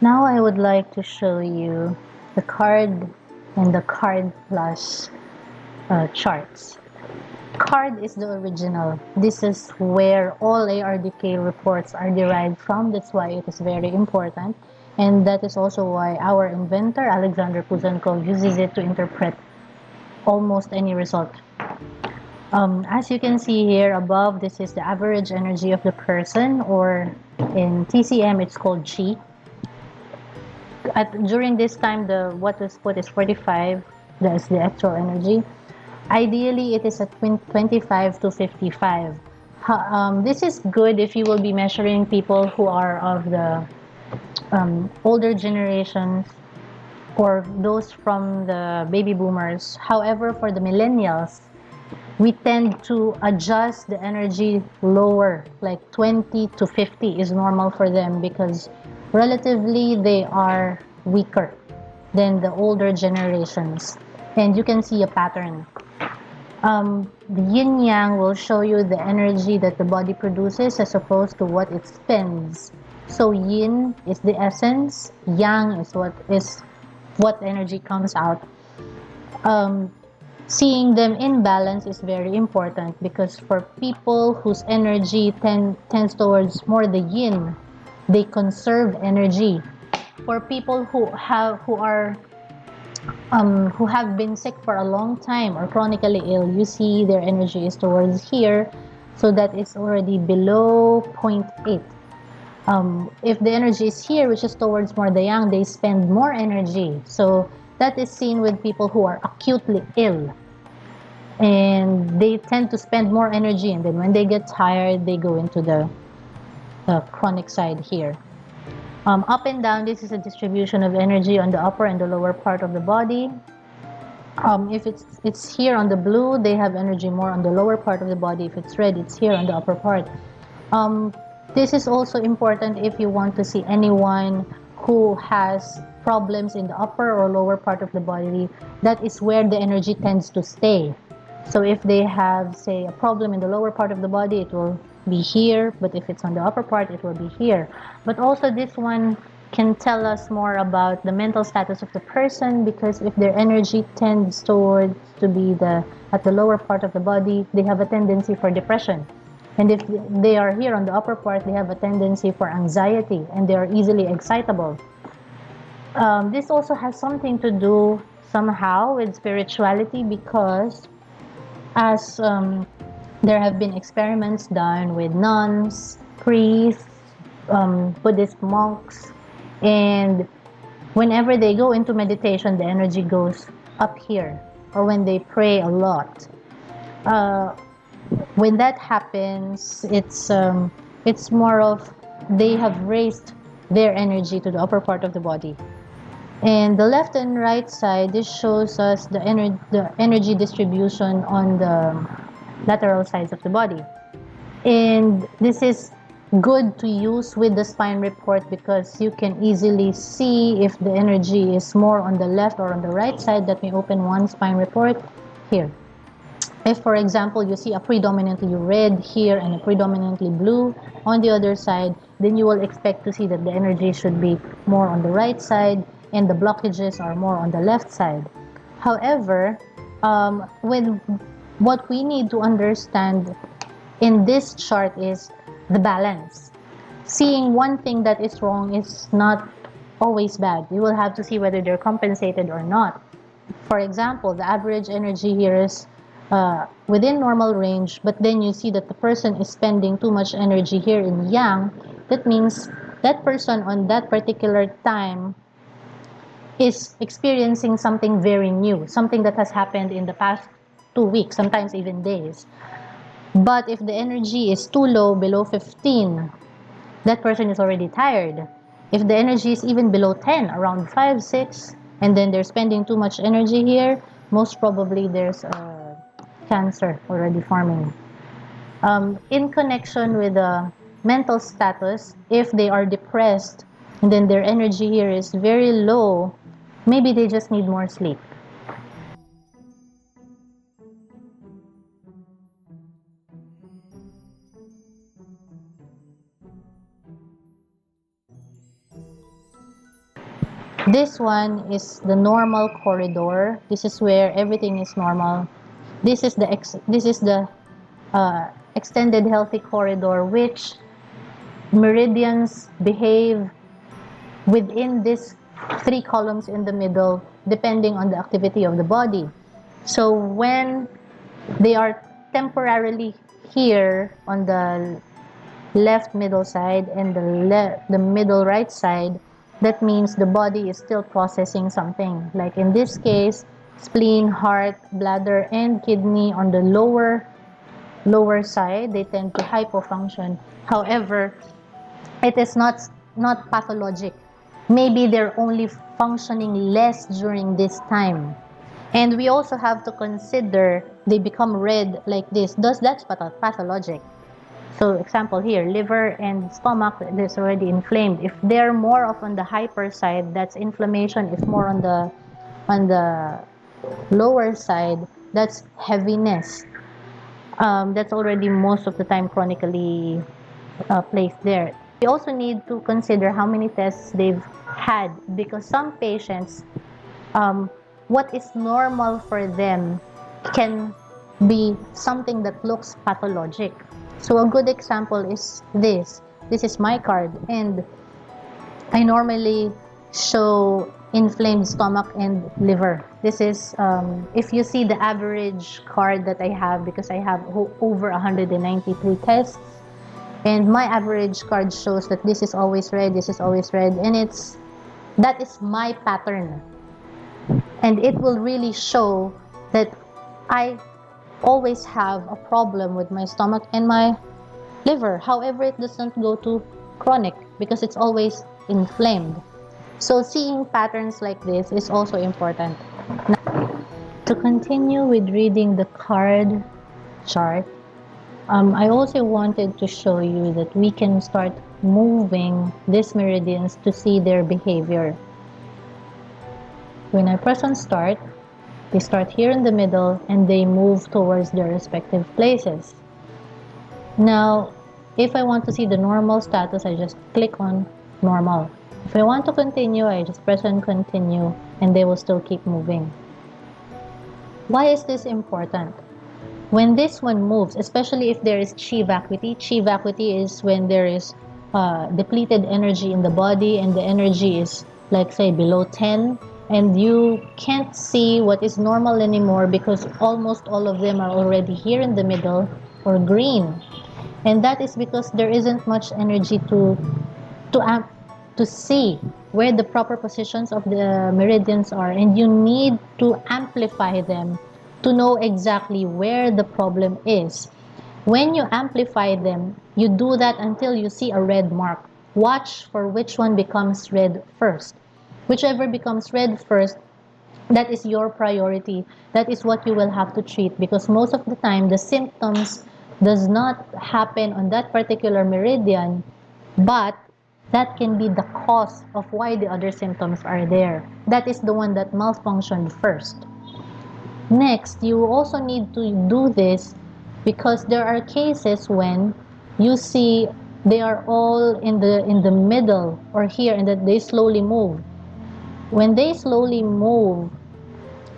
Now I would like to show you the card and the card plus charts. Card is the original. This is where all ARDK reports are derived from. That's why it is very important. And that is also why our inventor, Alexander Puzenkov, uses it to interpret almost any result. As you can see here above, this is the average energy of the person, or in TCM, it's called Chi. During this time, what was put is 45. That's the actual energy. Ideally, it is at 25 to 55. This is good if you will be measuring people who are of the older generations or those from the baby boomers. However, for the millennials, we tend to adjust the energy lower, like 20 to 50 is normal for them because relatively they are weaker than the older generations. And you can see a pattern. The yin yang will show you the energy that the body produces as opposed to what it spends. So yin is the essence, yang is what energy comes out. Seeing them in balance is very important because for people whose energy tends towards more the yin, they conserve energy. For people who have been sick for a long time or chronically ill, you see their energy is towards here, so that it's already below 0.8. If the energy is here, which is towards more the yang, they spend more energy. So that is seen with people who are acutely ill. And they tend to spend more energy, and then when they get tired, they go into the chronic side here. Up and down, this is a distribution of energy on the upper and the lower part of the body. If it's here on the blue, they have energy more on the lower part of the body. If it's red, it's here on the upper part. This is also important if you want to see anyone who has problems in the upper or lower part of the body. That is where the energy tends to stay. So if they have, say, a problem in the lower part of the body, it will be here, but if it's on the upper part, it will be here. But also this one can tell us more about the mental status of the person, because if their energy tends towards to be at the lower part of the body, they have a tendency for depression. And if they are here on the upper part, they have a tendency for anxiety, and they are easily excitable. This also has something to do somehow with spirituality, because as there have been experiments done with nuns, priests, Buddhist monks, and whenever they go into meditation, the energy goes up here, or when they pray a lot. When that happens, it's more of they have raised their energy to the upper part of the body. And the left and right side, this shows us the energy distribution on the lateral sides of the body. And this is good to use with the spine report because you can easily see if the energy is more on the left or on the right side. Let me open one spine report here. If, for example, you see a predominantly red here and a predominantly blue on the other side, then you will expect to see that the energy should be more on the right side and the blockages are more on the left side. However, what we need to understand in this chart is the balance. Seeing one thing that is wrong is not always bad. You will have to see whether they're compensated or not. For example, the average energy here is within normal range, but then you see that the person is spending too much energy here in yang. That means that person on that particular time is experiencing something very new, something that has happened in the past 2 weeks, sometimes even days. But if the energy is too low, below 15, that person is already tired. If the energy is even below 10, around 5, 6, and then they're spending too much energy here, most probably there's a cancer already forming. In connection with the mental status, if they are depressed and then their energy here is very low, maybe they just need more sleep. This one is the normal corridor. This is where everything is normal. This is the extended healthy corridor, which meridians behave within these three columns in the middle, depending on the activity of the body. So when they are temporarily here on the left middle side and the middle right side, that means the body is still processing something. Like in this case, spleen, heart, bladder, and kidney on the lower side, they tend to hypofunction. However, it is not pathologic. Maybe they're only functioning less during this time. And we also have to consider they become red like this. Thus, that's pathologic. So example here, liver and stomach is already inflamed. If they're more of on the hyper side, that's inflammation. If more on the lower side, that's heaviness. That's already most of the time chronically placed there. We also need to consider how many tests they've had, because some patients, what is normal for them can be something that looks pathologic. So a good example is this. This is my card, and I normally show inflamed stomach and liver. This is, if you see the average card that I have, because I have over 193 tests, and my average card shows that this is always red, this is always red, and that is my pattern. And it will really show that I always have a problem with my stomach and my liver. However, it doesn't go to chronic because it's always inflamed. So seeing patterns like this is also important. Now, to continue with reading the card chart, I also wanted to show you that we can start moving these meridians to see their behavior. When I press on start, they start here in the middle and they move towards their respective places. Now, if I want to see the normal status, I just click on normal. If I want to continue, I just press on continue and they will still keep moving. Why is this important? When this one moves, especially if there is chi vacuity is when there is depleted energy in the body and the energy is, like say, below 10, and you can't see what is normal anymore because almost all of them are already here in the middle or green. And that is because there isn't much energy to see where the proper positions of the meridians are, and you need to amplify them to know exactly where the problem is. When you amplify them, you do that until you see a red mark. Watch for which one becomes red first. Whichever becomes red first, that is your priority. That is what you will have to treat, because most of the time the symptoms does not happen on that particular meridian, but that can be the cause of why the other symptoms are there. That is the one that malfunctioned first. Next, you also need to do this because there are cases when you see they are all in the middle or here, and that they slowly move. When they slowly move,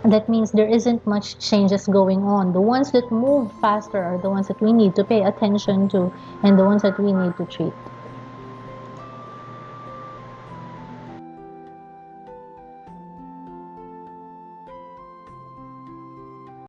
that means there isn't much changes going on. The ones that move faster are the ones that we need to pay attention to and the ones that we need to treat.